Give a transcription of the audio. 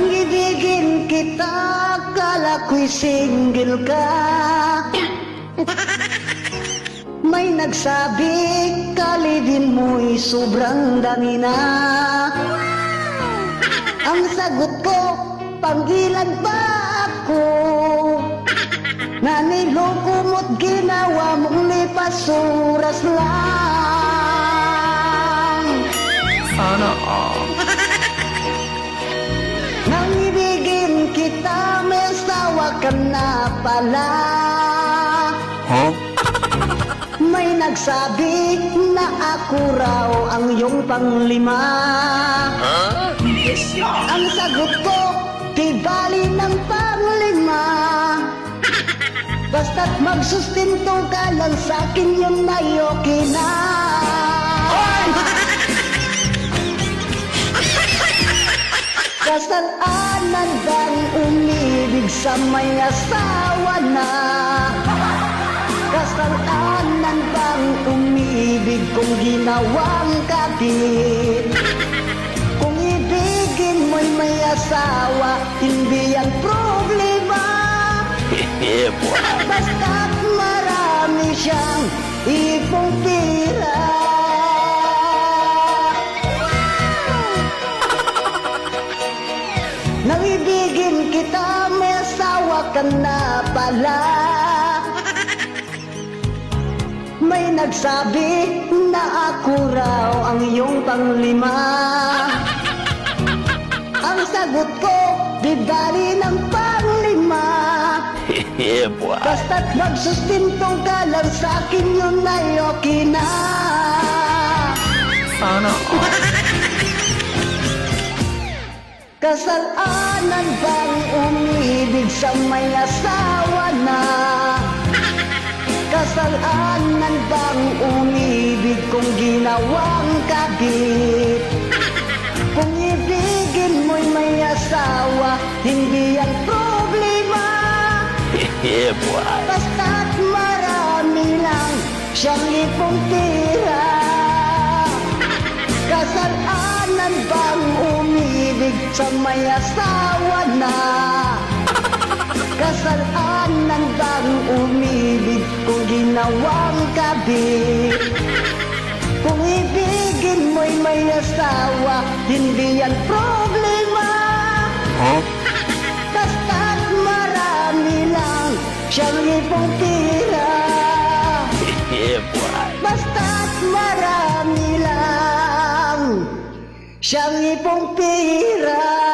Nang ibigin kita, kala ko'y single ka. May nagsabi, kalidin mo'y sobrang dami na. Ang sagot ko, panggilan ba ako? Na niloko mo't ginawa mong lipas oras lang. Sana all. Nang ibigin kita, may asawa ka na pala. Huh? May nagsabi na ako raw ang iyong panglima. Ang sagot ko, di bali ng panglima. Basta't magsustinto ka lang sa'kin, yun ay okay na. Kasalanan bang umibig sa may asawa na? Kasalanan bang umibig kung ginawang kabit? Kung ibigin mo'y may asawa, hindi yan problema. Yeah, boy. Basta't marami siyang ipong pira. Nang ibigin kita, may asawa ka na pala. May nagsabi na ako raw ang iyong panglima. Ang sagot ko, di bali ng panglima. Yeah, boy. Basta't magsustinto ka lang sa'kin, yun ay okay na. Sana all. Kasalanan bang umibig sa may asawa na? Kasalanan bang umibig kung ginawang kabit? Kung ibigin mo'y may asawa, hindi yan problema. Yeah, boy. Basta't marami lang siyang ipong tira. Kasalanan bang umibig sa may asawa na? Kasalanan bang umibig kung ginawang kabit? Kung ibigin mo'y may asawa, hindi yan problema. Huh? Basta't marami lang siyang ipong tira. Yeah, boy. Basta't marami lang siyang ipong pira.